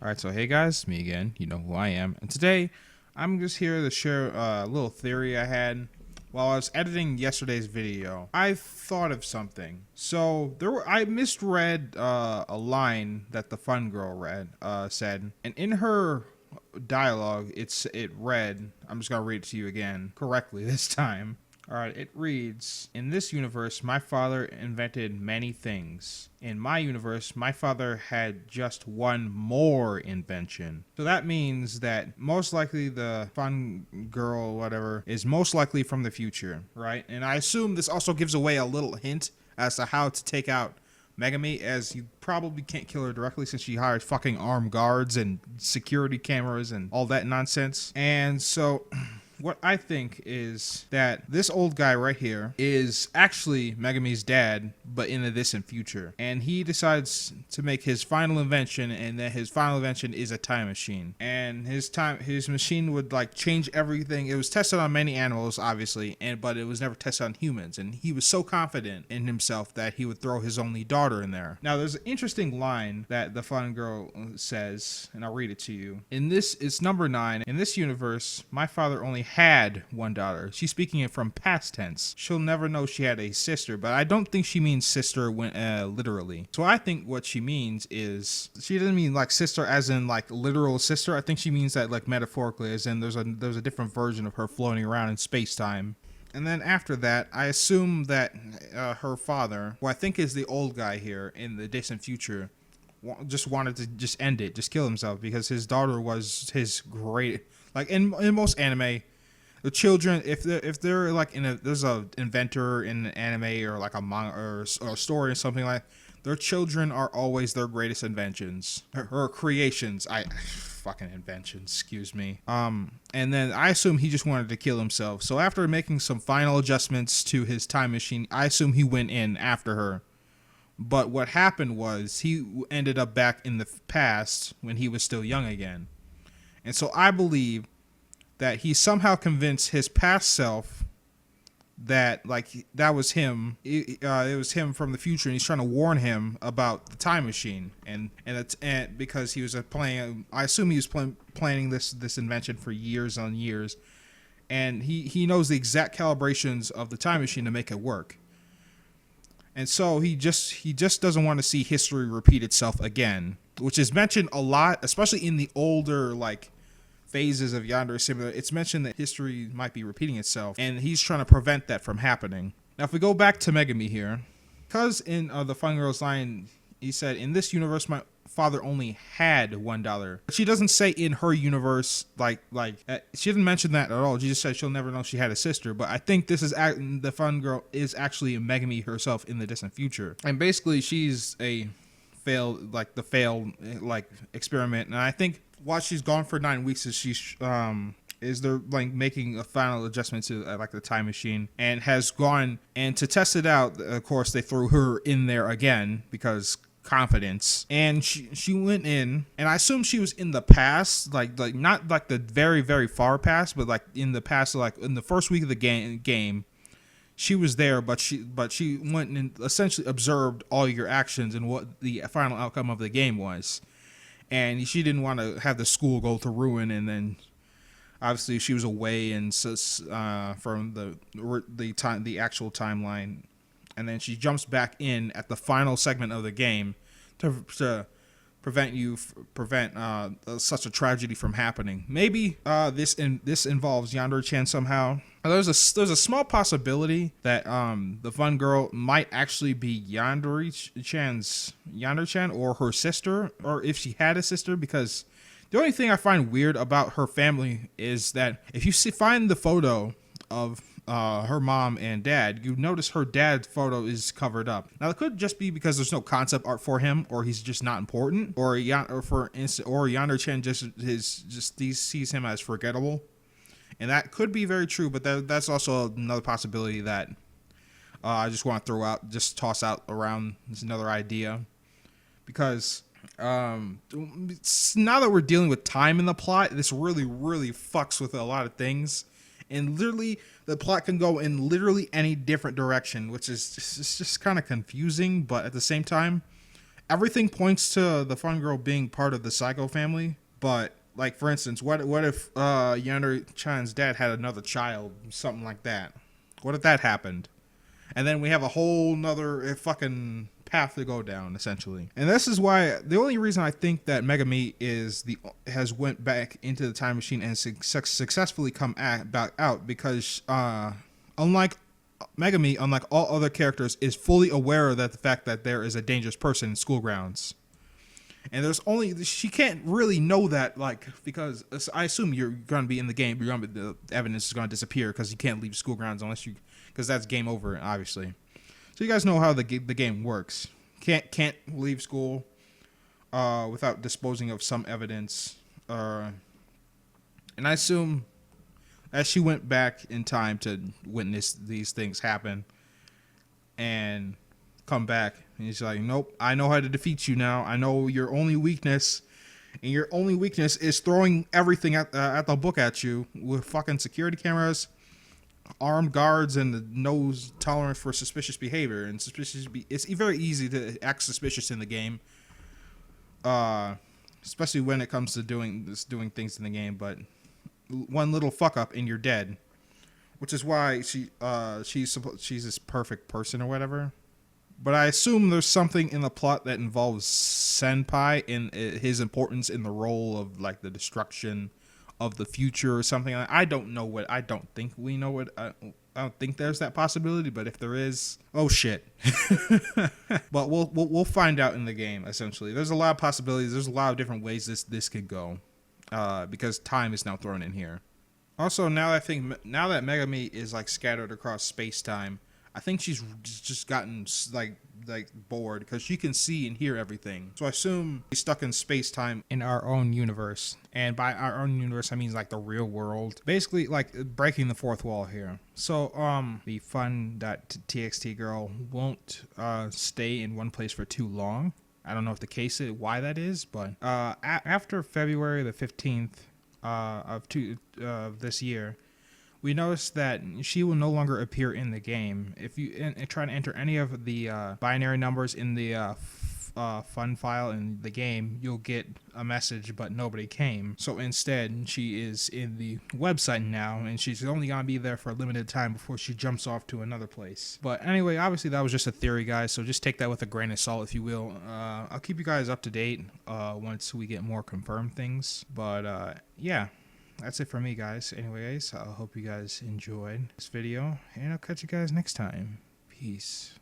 Alright, so hey guys, me again. You know who I am. And today, I'm just here to share a little theory I had while I was editing yesterday's video. I thought of something. So, I misread a line that the fun girl said. And in her dialogue, it read, I'm just going to read it to you again, correctly this time. Alright, it reads, "In this universe, my father invented many things. In my universe, my father had just one more invention." So that means that most likely the fun girl, whatever, is most likely from the future, right? And I assume this also gives away a little hint as to how to take out Megami, as you probably can't kill her directly since she hires fucking armed guards and security cameras and all that nonsense. And so what I think is that this old guy right here is actually Megami's dad, but in the distant future. And he decides to make his final invention, and that his final invention is a time machine. And his machine would like change everything. It was tested on many animals, obviously, but it was never tested on humans. And he was so confident in himself that he would throw his only daughter in there. Now, there's an interesting line that the fun girl says, and I'll read it to you. It's number 9. In this universe, my father only had one daughter. She's speaking it from past tense. She'll never know she had a sister, but I don't think she means sister when literally. So I think what she means is she doesn't mean like sister as in like literal sister. I think she means that like metaphorically, as in there's a different version of her floating around in space-time. And then after that, I assume that her father, who I think is the old guy here in the distant future, just wanted to just end it, just kill himself, because his daughter was his great, like in most anime, the children, if they're like there's a inventor in an anime or like a manga or a story or something like, their children are always their greatest inventions or creations. Fucking inventions, excuse me. And then I assume he just wanted to kill himself. So after making some final adjustments to his time machine, I assume he went in after her. But what happened was he ended up back in the past when he was still young again. And so I believe that he somehow convinced his past self that like that was him. It was him from the future, and he's trying to warn him about the time machine. And because he was playing, I assume he was planning this invention for years on years, and he knows the exact calibrations of the time machine to make it work. And so he just doesn't want to see history repeat itself again, which is mentioned a lot, especially in the older like phases of Yandere Simulator. It's mentioned that history might be repeating itself, and he's trying to prevent that from happening. Now, if we go back to Megami here, because in the fun girl's line, he said, "In this universe, my father only had $1." She doesn't say in her universe, she didn't mention that at all. She just said she'll never know she had a sister. But I think this is the fun girl is actually Megami herself in the distant future, and basically she's a failed experiment. And I think while she's gone for 9 weeks, is they're like making a final adjustment to like the time machine, and has gone, and to test it out, of course they threw her in there again because confidence. And she went in, and I assume she was in the past, like not like the very very far past, but like in the past, like in the first week of the game she was there, but she went and essentially observed all your actions and what the final outcome of the game was. And she didn't want to have the school go to ruin, and then obviously she was away and from the actual timeline, and then she jumps back in at the final segment of the game to prevent such a tragedy from happening. Maybe this involves Yandere-chan somehow. There's a small possibility that the fun girl might actually be Yandere-chan or her sister, or if she had a sister, because the only thing I find weird about her family is that if you find the photo of her mom and dad, you notice her dad's photo is covered up. Now, it could just be because there's no concept art for him, or he's just not important, or Yandere-chan sees him as forgettable. And that could be very true, but that's also another possibility that I just want to toss out around. It's another idea, because now that we're dealing with time in the plot, this really really fucks with a lot of things, and literally the plot can go in literally any different direction, which is just kind of confusing. But at the same time, everything points to the fun girl being part of the Saikou family, but like for instance, what if Yandere Chan's dad had another child, something like that? What if that happened? And then we have a whole nother fucking path to go down, essentially. And this is why the only reason I think that Megami has went back into the time machine and successfully come back out, because unlike Megami, unlike all other characters, is fully aware that the fact that there is a dangerous person in school grounds. And she can't really know that, like, because I assume you're going to be in the game, the evidence is going to disappear because you can't leave school grounds because that's game over, obviously. So you guys know how the game works. Can't leave school without disposing of some evidence. And I assume as she went back in time to witness these things happen and come back, and he's like, nope, I know how to defeat you now. I know your only weakness, and your only weakness is throwing everything at the book at you with fucking security cameras, armed guards, and the no tolerance for suspicious behavior. And it's very easy to act suspicious in the game, especially when it comes to doing things in the game. But one little fuck up and you're dead, which is why she's this perfect person or whatever. But I assume there's something in the plot that involves Senpai and his importance in the role of like the destruction of the future or something. I don't know what. I don't think we know what. I don't think there's that possibility. But if there is, oh shit. But we'll find out in the game. Essentially, there's a lot of possibilities. There's a lot of different ways this could go, because time is now thrown in here. Also, now that Megami is like scattered across space time, I think she's just gotten like bored because she can see and hear everything. So I assume she's stuck in space time in our own universe. And by our own universe, I mean like the real world. Basically like breaking the fourth wall here. So the fun.txt girl won't stay in one place for too long. I don't know if the case is why that is, but after February the 15th of this year, we noticed that she will no longer appear in the game. If you try to enter any of the binary numbers in the fun file in the game, you'll get a message, but nobody came. So instead, she is in the website now, and she's only going to be there for a limited time before she jumps off to another place. But anyway, obviously that was just a theory, guys, so just take that with a grain of salt, if you will. I'll keep you guys up to date once we get more confirmed things. But yeah. That's it for me, guys. Anyways, I hope you guys enjoyed this video, and I'll catch you guys next time. Peace.